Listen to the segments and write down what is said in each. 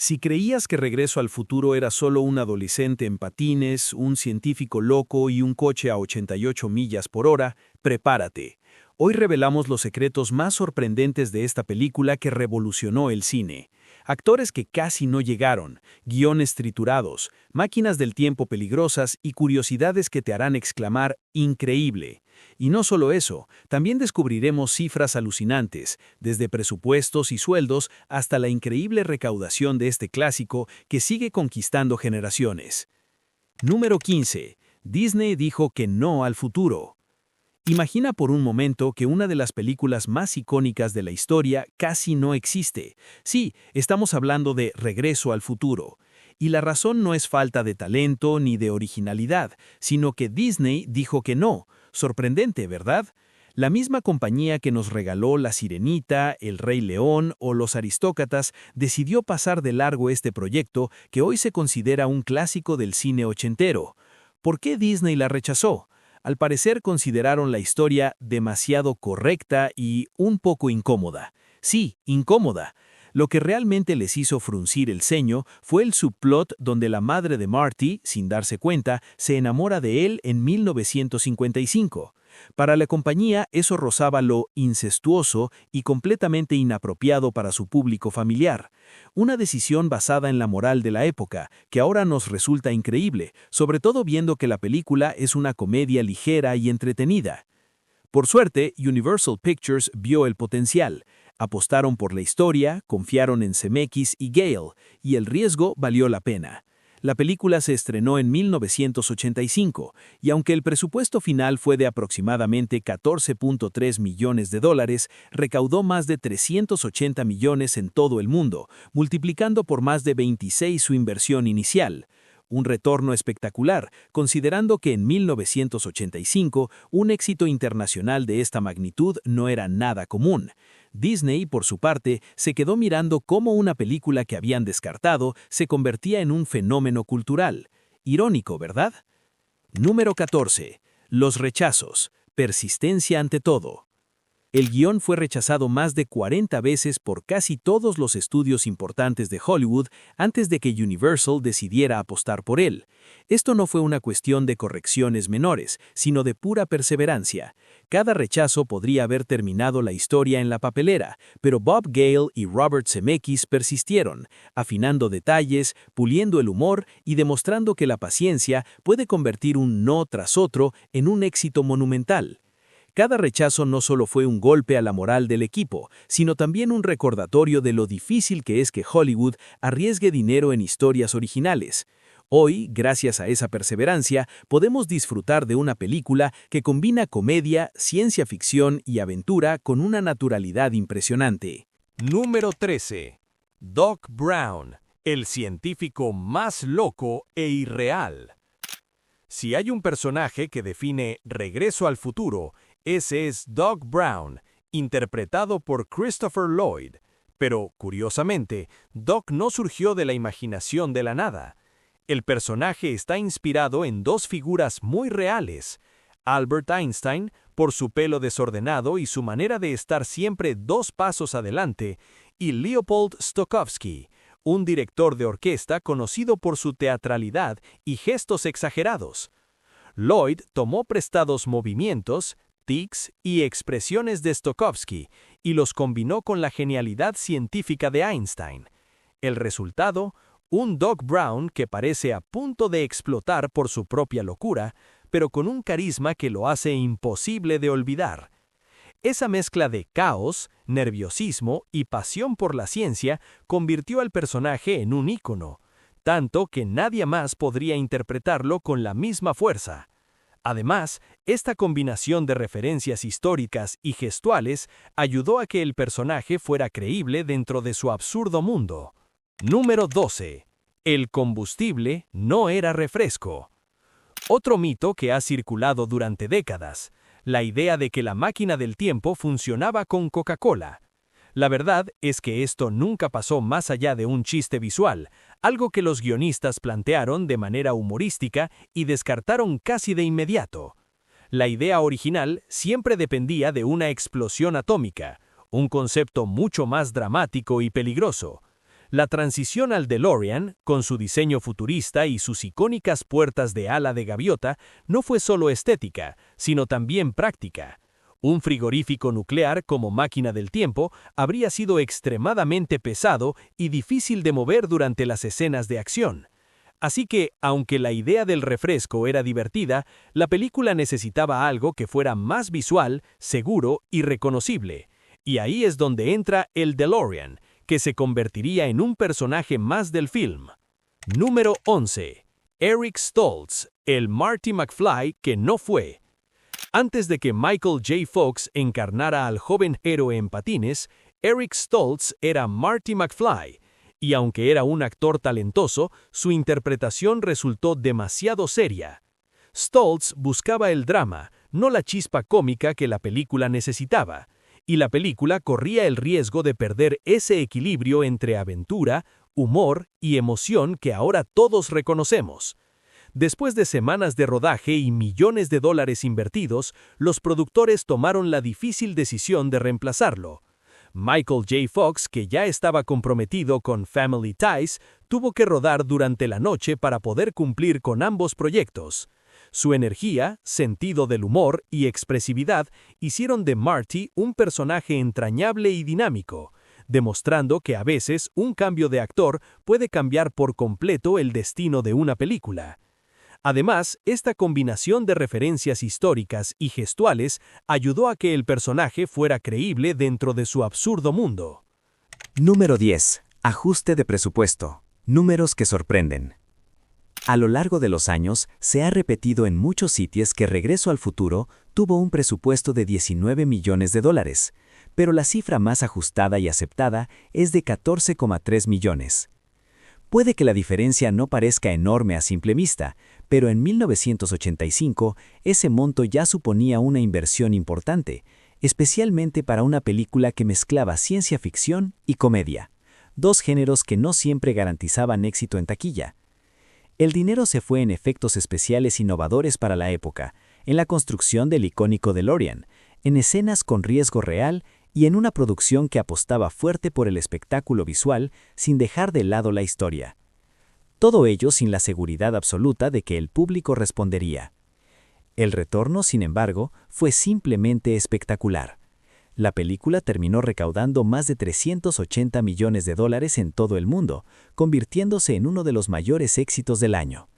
Si creías que Regreso al Futuro era solo un adolescente en patines, un científico loco y un coche a 88 millas por hora, prepárate. Hoy revelamos los secretos más sorprendentes de esta película que revolucionó el cine. Actores que casi no llegaron, guiones triturados, máquinas del tiempo peligrosas y curiosidades que te harán exclamar ¡increíble! Y no solo eso, también descubriremos cifras alucinantes, desde presupuestos y sueldos hasta la increíble recaudación de este clásico que sigue conquistando generaciones. Número 15. Disney dijo que no al futuro. Imagina por un momento que una de las películas más icónicas de la historia casi no existe. Sí, estamos hablando de Regreso al Futuro. Y la razón no es falta de talento ni de originalidad, sino que Disney dijo que no. Sorprendente, ¿verdad? La misma compañía que nos regaló La Sirenita, El Rey León o Los Aristócratas decidió pasar de largo este proyecto que hoy se considera un clásico del cine ochentero. ¿Por qué Disney la rechazó? Al parecer consideraron la historia demasiado correcta y un poco incómoda. Sí, incómoda. Lo que realmente les hizo fruncir el ceño fue el subplot donde la madre de Marty, sin darse cuenta, se enamora de él en 1955. Para la compañía eso rozaba lo incestuoso y completamente inapropiado para su público familiar. Una decisión basada en la moral de la época, que ahora nos resulta increíble, sobre todo viendo que la película es una comedia ligera y entretenida. Por suerte, Universal Pictures vio el potencial. Apostaron por la historia, confiaron en Zemeckis y Gale, y el riesgo valió la pena. La película se estrenó en 1985, y aunque el presupuesto final fue de aproximadamente $14.3 millones, recaudó más de 380 millones en todo el mundo, multiplicando por más de 26 su inversión inicial. Un retorno espectacular, considerando que en 1985 un éxito internacional de esta magnitud no era nada común. Disney, por su parte, se quedó mirando cómo una película que habían descartado se convertía en un fenómeno cultural. Irónico, ¿verdad? Número 14. Los rechazos. Persistencia ante todo. El guión fue rechazado más de 40 veces por casi todos los estudios importantes de Hollywood antes de que Universal decidiera apostar por él. Esto no fue una cuestión de correcciones menores, sino de pura perseverancia. Cada rechazo podría haber terminado la historia en la papelera, pero Bob Gale y Robert Zemeckis persistieron, afinando detalles, puliendo el humor y demostrando que la paciencia puede convertir un no tras otro en un éxito monumental. Cada rechazo no solo fue un golpe a la moral del equipo, sino también un recordatorio de lo difícil que es que Hollywood arriesgue dinero en historias originales. Hoy, gracias a esa perseverancia, podemos disfrutar de una película que combina comedia, ciencia ficción y aventura con una naturalidad impresionante. Número 13. Doc Brown, el científico más loco e irreal. Si hay un personaje que define Regreso al Futuro, ese es Doc Brown, interpretado por Christopher Lloyd. Pero, curiosamente, Doc no surgió de la imaginación de la nada. El personaje está inspirado en dos figuras muy reales. Albert Einstein, por su pelo desordenado y su manera de estar siempre 2 pasos adelante, y Leopold Stokowski, un director de orquesta conocido por su teatralidad y gestos exagerados. Lloyd tomó prestados movimientos, tics y expresiones de Stokowski y los combinó con la genialidad científica de Einstein. El resultado, un Doc Brown que parece a punto de explotar por su propia locura, pero con un carisma que lo hace imposible de olvidar. Esa mezcla de caos, nerviosismo y pasión por la ciencia convirtió al personaje en un ícono, tanto que nadie más podría interpretarlo con la misma fuerza. Además, esta combinación de referencias históricas y gestuales ayudó a que el personaje fuera creíble dentro de su absurdo mundo. Número 12. El combustible no era refresco. Otro mito que ha circulado durante décadas, la idea de que la máquina del tiempo funcionaba con Coca-Cola. La verdad es que esto nunca pasó más allá de un chiste visual, algo que los guionistas plantearon de manera humorística y descartaron casi de inmediato. La idea original siempre dependía de una explosión atómica, un concepto mucho más dramático y peligroso. La transición al DeLorean, con su diseño futurista y sus icónicas puertas de ala de gaviota, no fue solo estética, sino también práctica. Un frigorífico nuclear como máquina del tiempo habría sido extremadamente pesado y difícil de mover durante las escenas de acción. Así que, aunque la idea del refresco era divertida, la película necesitaba algo que fuera más visual, seguro y reconocible. Y ahí es donde entra el DeLorean, que se convertiría en un personaje más del film. Número 11. Eric Stoltz, el Marty McFly que no fue. Antes de que Michael J. Fox encarnara al joven héroe en patines, Eric Stoltz era Marty McFly, y aunque era un actor talentoso, su interpretación resultó demasiado seria. Stoltz buscaba el drama, no la chispa cómica que la película necesitaba, y la película corría el riesgo de perder ese equilibrio entre aventura, humor y emoción que ahora todos reconocemos. Después de semanas de rodaje y millones de dólares invertidos, los productores tomaron la difícil decisión de reemplazarlo. Michael J. Fox, que ya estaba comprometido con Family Ties, tuvo que rodar durante la noche para poder cumplir con ambos proyectos. Su energía, sentido del humor y expresividad hicieron de Marty un personaje entrañable y dinámico, demostrando que a veces un cambio de actor puede cambiar por completo el destino de una película. Además, esta combinación de referencias históricas y gestuales ayudó a que el personaje fuera creíble dentro de su absurdo mundo. Número 10. Ajuste de presupuesto. Números que sorprenden. A lo largo de los años, se ha repetido en muchos sitios que Regreso al Futuro tuvo un presupuesto de 19 millones de dólares, pero la cifra más ajustada y aceptada es de 14,3 millones. Puede que la diferencia no parezca enorme a simple vista, pero en 1985 ese monto ya suponía una inversión importante, especialmente para una película que mezclaba ciencia ficción y comedia, dos géneros que no siempre garantizaban éxito en taquilla. El dinero se fue en efectos especiales innovadores para la época, en la construcción del icónico DeLorean, en escenas con riesgo real y en una producción que apostaba fuerte por el espectáculo visual sin dejar de lado la historia. Todo ello sin la seguridad absoluta de que el público respondería. El retorno, sin embargo, fue simplemente espectacular. La película terminó recaudando más de 380 millones de dólares en todo el mundo, convirtiéndose en uno de los mayores éxitos del año.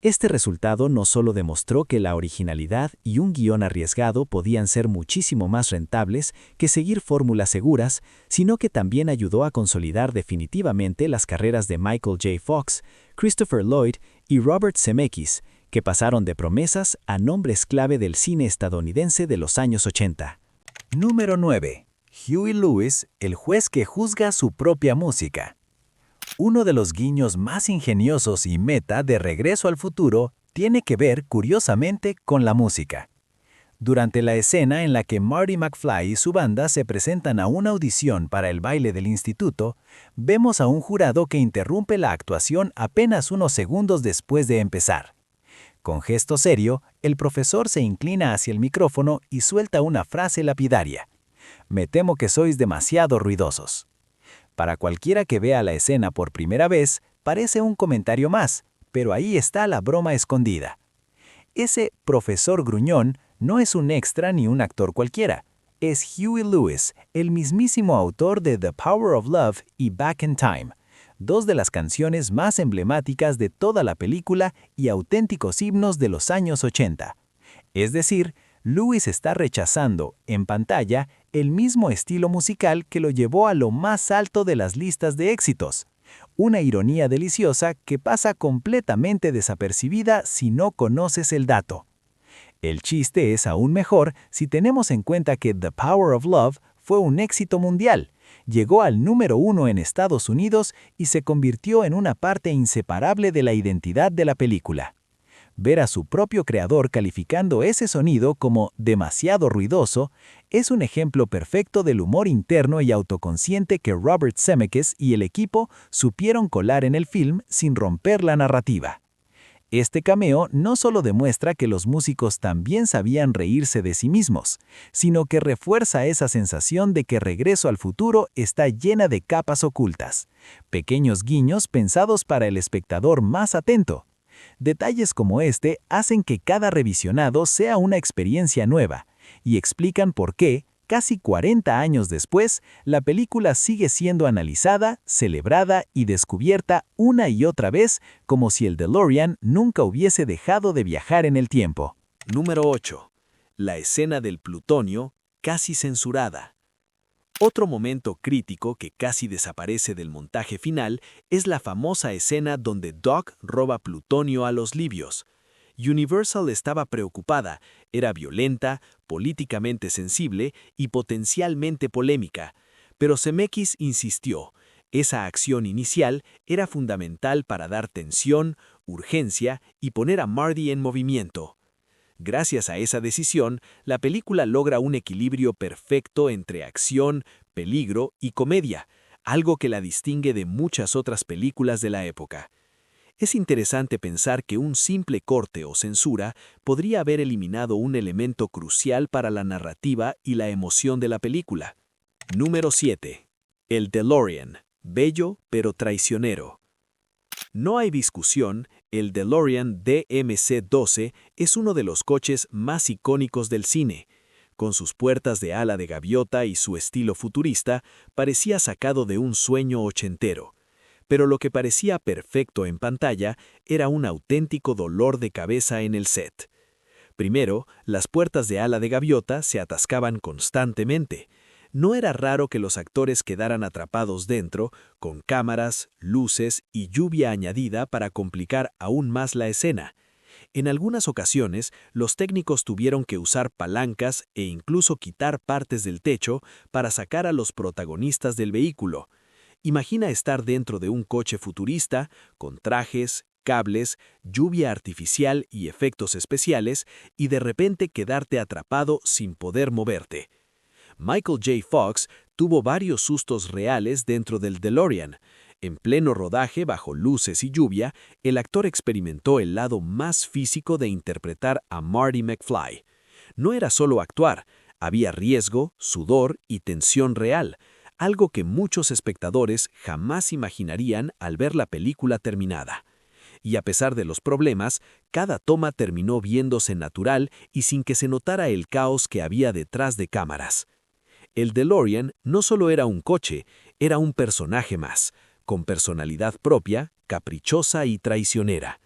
Este resultado no solo demostró que la originalidad y un guión arriesgado podían ser muchísimo más rentables que seguir fórmulas seguras, sino que también ayudó a consolidar definitivamente las carreras de Michael J. Fox, Christopher Lloyd y Robert Zemeckis, que pasaron de promesas a nombres clave del cine estadounidense de los años 80. Número 9. Huey Lewis, el juez que juzga su propia música. Uno de los guiños más ingeniosos y meta de Regreso al Futuro tiene que ver, curiosamente, con la música. Durante la escena en la que Marty McFly y su banda se presentan a una audición para el baile del instituto, vemos a un jurado que interrumpe la actuación apenas unos segundos después de empezar. Con gesto serio, el profesor se inclina hacia el micrófono y suelta una frase lapidaria. «Me temo que sois demasiado ruidosos». Para cualquiera que vea la escena por primera vez, parece un comentario más, pero ahí está la broma escondida. Ese profesor gruñón no es un extra ni un actor cualquiera. Es Huey Lewis, el mismísimo autor de The Power of Love y Back in Time, dos de las canciones más emblemáticas de toda la película y auténticos himnos de los años 80. Es decir, Lewis está rechazando, en pantalla, el mismo estilo musical que lo llevó a lo más alto de las listas de éxitos. Una ironía deliciosa que pasa completamente desapercibida si no conoces el dato. El chiste es aún mejor si tenemos en cuenta que The Power of Love fue un éxito mundial. Llegó al número 1 en Estados Unidos y se convirtió en una parte inseparable de la identidad de la película. Ver a su propio creador calificando ese sonido como demasiado ruidoso es un ejemplo perfecto del humor interno y autoconsciente que Robert Zemeckis y el equipo supieron colar en el film sin romper la narrativa. Este cameo no solo demuestra que los músicos también sabían reírse de sí mismos, sino que refuerza esa sensación de que Regreso al Futuro está llena de capas ocultas, pequeños guiños pensados para el espectador más atento. Detalles como este hacen que cada revisionado sea una experiencia nueva y explican por qué, casi 40 años después, la película sigue siendo analizada, celebrada y descubierta una y otra vez como si el DeLorean nunca hubiese dejado de viajar en el tiempo. Número 8. La escena del plutonio, casi censurada. Otro momento crítico que casi desaparece del montaje final es la famosa escena donde Doc roba plutonio a los libios. Universal estaba preocupada, era violenta, políticamente sensible y potencialmente polémica, pero Zemeckis insistió. Esa acción inicial era fundamental para dar tensión, urgencia y poner a Marty en movimiento. Gracias a esa decisión, la película logra un equilibrio perfecto entre acción, peligro y comedia, algo que la distingue de muchas otras películas de la época. Es interesante pensar que un simple corte o censura podría haber eliminado un elemento crucial para la narrativa y la emoción de la película. Número 7. El DeLorean, bello pero traicionero. No hay discusión, el DeLorean DMC-12 es uno de los coches más icónicos del cine. Con sus puertas de ala de gaviota y su estilo futurista, parecía sacado de un sueño ochentero. Pero lo que parecía perfecto en pantalla era un auténtico dolor de cabeza en el set. Primero, las puertas de ala de gaviota se atascaban constantemente. No era raro que los actores quedaran atrapados dentro, con cámaras, luces y lluvia añadida para complicar aún más la escena. En algunas ocasiones, los técnicos tuvieron que usar palancas e incluso quitar partes del techo para sacar a los protagonistas del vehículo. Imagina estar dentro de un coche futurista, con trajes, cables, lluvia artificial y efectos especiales, y de repente quedarte atrapado sin poder moverte. Michael J. Fox tuvo varios sustos reales dentro del DeLorean. En pleno rodaje bajo luces y lluvia, el actor experimentó el lado más físico de interpretar a Marty McFly. No era solo actuar, había riesgo, sudor y tensión real, algo que muchos espectadores jamás imaginarían al ver la película terminada. Y a pesar de los problemas, cada toma terminó viéndose natural y sin que se notara el caos que había detrás de cámaras. El DeLorean no solo era un coche, era un personaje más, con personalidad propia, caprichosa y traicionera.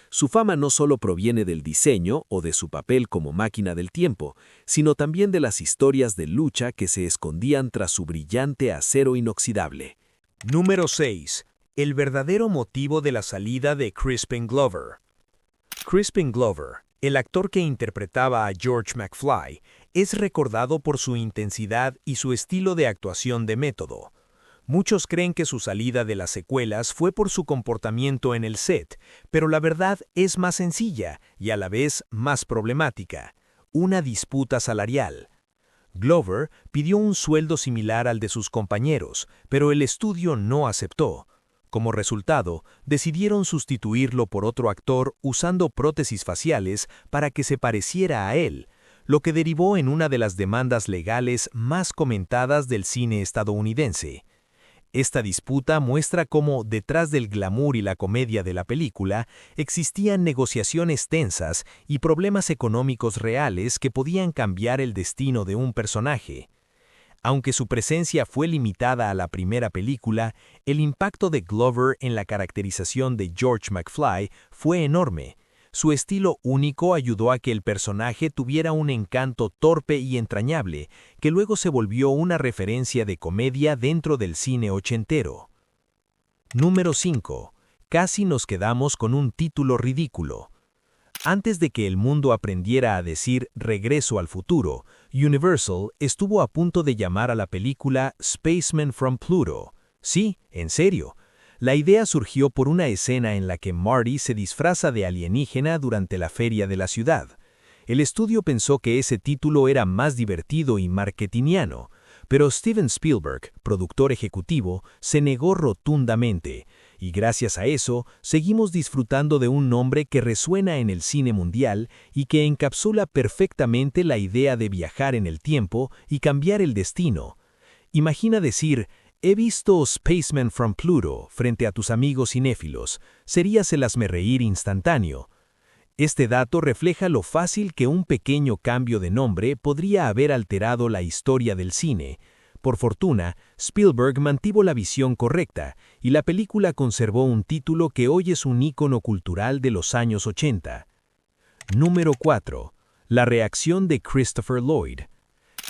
Su fama no solo proviene del diseño o de su papel como máquina del tiempo, sino también de las historias de lucha que se escondían tras su brillante acero inoxidable. Número 6. El verdadero motivo de la salida de Crispin Glover. Crispin Glover, el actor que interpretaba a George McFly, es recordado por su intensidad y su estilo de actuación de método. Muchos creen que su salida de las secuelas fue por su comportamiento en el set, pero la verdad es más sencilla y a la vez más problemática: una disputa salarial. Glover pidió un sueldo similar al de sus compañeros, pero el estudio no aceptó. Como resultado, decidieron sustituirlo por otro actor usando prótesis faciales para que se pareciera a él, lo que derivó en una de las demandas legales más comentadas del cine estadounidense. Esta disputa muestra cómo, detrás del glamour y la comedia de la película, existían negociaciones tensas y problemas económicos reales que podían cambiar el destino de un personaje. Aunque su presencia fue limitada a la primera película, el impacto de Glover en la caracterización de George McFly fue enorme. Su estilo único ayudó a que el personaje tuviera un encanto torpe y entrañable, que luego se volvió una referencia de comedia dentro del cine ochentero. Número 5. Casi nos quedamos con un título ridículo. Antes de que el mundo aprendiera a decir Regreso al Futuro, Universal estuvo a punto de llamar a la película Spaceman from Pluto. Sí, en serio. La idea surgió por una escena en la que Marty se disfraza de alienígena durante la feria de la ciudad. El estudio pensó que ese título era más divertido y marketingiano, pero Steven Spielberg, productor ejecutivo, se negó rotundamente, Y gracias a eso, seguimos disfrutando de un nombre que resuena en el cine mundial y que encapsula perfectamente la idea de viajar en el tiempo y cambiar el destino. Imagina decir, he visto Spaceman from Pluto frente a tus amigos cinéfilos, serías el hazmerreír instantáneo. Este dato refleja lo fácil que un pequeño cambio de nombre podría haber alterado la historia del cine. Por fortuna, Spielberg mantuvo la visión correcta y la película conservó un título que hoy es un ícono cultural de los años 80. Número 4. La reacción de Christopher Lloyd.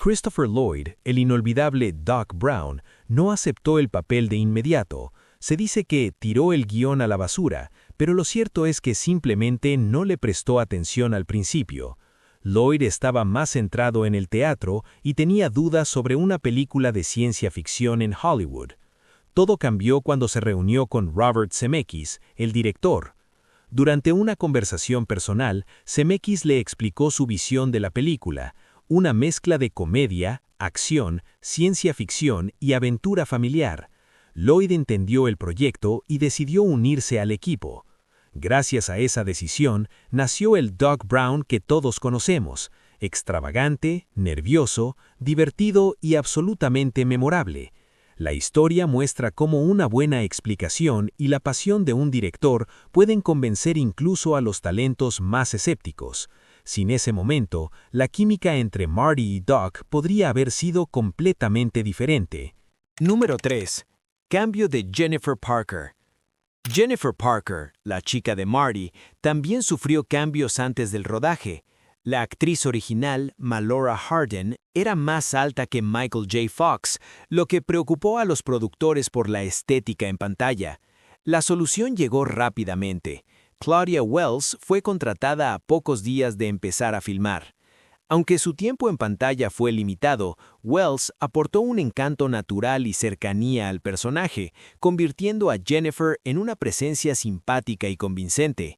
Christopher Lloyd, el inolvidable Doc Brown, no aceptó el papel de inmediato. Se dice que tiró el guión a la basura, pero lo cierto es que simplemente no le prestó atención al principio. Lloyd estaba más centrado en el teatro y tenía dudas sobre una película de ciencia ficción en Hollywood. Todo cambió cuando se reunió con Robert Zemeckis, el director. Durante una conversación personal, Zemeckis le explicó su visión de la película, una mezcla de comedia, acción, ciencia ficción y aventura familiar. Lloyd entendió el proyecto y decidió unirse al equipo. Gracias a esa decisión, nació el Doc Brown que todos conocemos, extravagante, nervioso, divertido y absolutamente memorable. La historia muestra cómo una buena explicación y la pasión de un director pueden convencer incluso a los talentos más escépticos. Sin ese momento, la química entre Marty y Doc podría haber sido completamente diferente. Número 3. Cambio de Jennifer Parker. Jennifer Parker, la chica de Marty, también sufrió cambios antes del rodaje. La actriz original, Malora Hardin, era más alta que Michael J. Fox, lo que preocupó a los productores por la estética en pantalla. La solución llegó rápidamente. Claudia Wells fue contratada a pocos días de empezar a filmar. Aunque su tiempo en pantalla fue limitado, Wells aportó un encanto natural y cercanía al personaje, convirtiendo a Jennifer en una presencia simpática y convincente.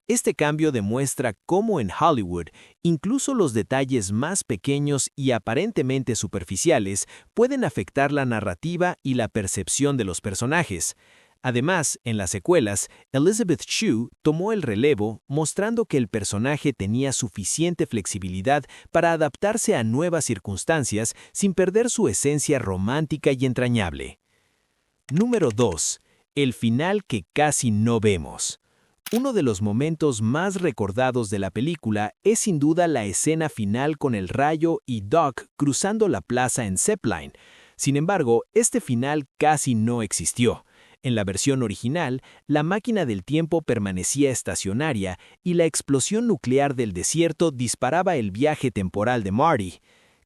Este cambio demuestra cómo en Hollywood, incluso los detalles más pequeños y aparentemente superficiales pueden afectar la narrativa y la percepción de los personajes. Además, en las secuelas, Elizabeth Shue tomó el relevo, mostrando que el personaje tenía suficiente flexibilidad para adaptarse a nuevas circunstancias sin perder su esencia romántica y entrañable. Número 2. El final que casi no vemos. Uno de los momentos más recordados de la película es sin duda la escena final con el rayo y Doc cruzando la plaza en Zeppelin. Sin embargo, este final casi no existió. En la versión original, la máquina del tiempo permanecía estacionaria y la explosión nuclear del desierto disparaba el viaje temporal de Marty.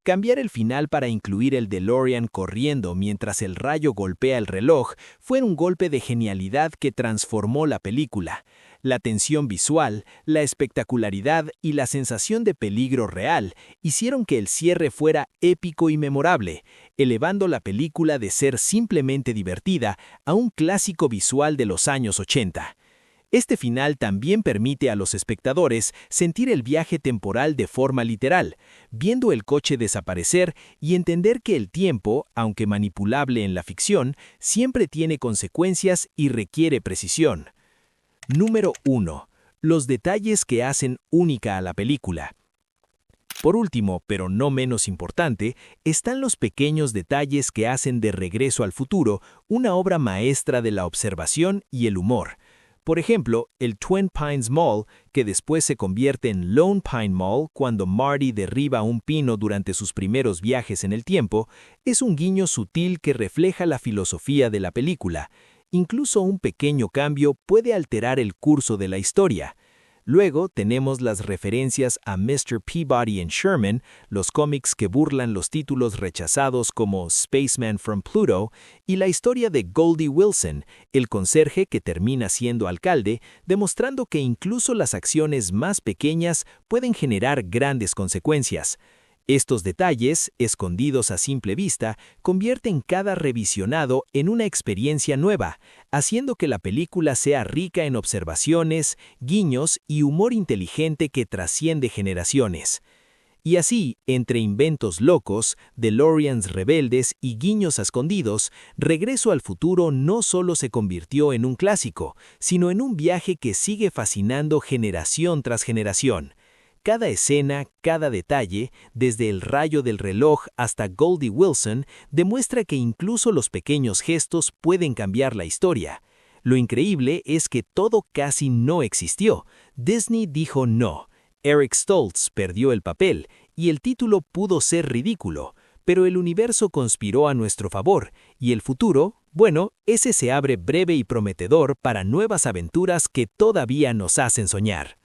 Cambiar el final para incluir el DeLorean corriendo mientras el rayo golpea el reloj fue un golpe de genialidad que transformó la película. La tensión visual, la espectacularidad y la sensación de peligro real hicieron que el cierre fuera épico y memorable, elevando la película de ser simplemente divertida a un clásico visual de los años 80. Este final también permite a los espectadores sentir el viaje temporal de forma literal, viendo el coche desaparecer y entender que el tiempo, aunque manipulable en la ficción, siempre tiene consecuencias y requiere precisión. Número 1. Los detalles que hacen única a la película. Por último, pero no menos importante, están los pequeños detalles que hacen de Regreso al Futuro una obra maestra de la observación y el humor. Por ejemplo, el Twin Pines Mall, que después se convierte en Lone Pine Mall cuando Marty derriba un pino durante sus primeros viajes en el tiempo, es un guiño sutil que refleja la filosofía de la película. Incluso un pequeño cambio puede alterar el curso de la historia. Luego tenemos las referencias a Mr. Peabody and Sherman, los cómics que burlan los títulos rechazados como Spaceman from Pluto, y la historia de Goldie Wilson, el conserje que termina siendo alcalde, demostrando que incluso las acciones más pequeñas pueden generar grandes consecuencias. Estos detalles, escondidos a simple vista, convierten cada revisionado en una experiencia nueva, haciendo que la película sea rica en observaciones, guiños y humor inteligente que trasciende generaciones. Y así, entre inventos locos, DeLoreans rebeldes y guiños a escondidos, Regreso al futuro no solo se convirtió en un clásico, sino en un viaje que sigue fascinando generación tras generación. Cada escena, cada detalle, desde el rayo del reloj hasta Goldie Wilson, demuestra que incluso los pequeños gestos pueden cambiar la historia. Lo increíble es que todo casi no existió. Disney dijo no. Eric Stoltz perdió el papel, y el título pudo ser ridículo, pero el universo conspiró a nuestro favor, y el futuro, bueno, ese se abre breve y prometedor para nuevas aventuras que todavía nos hacen soñar.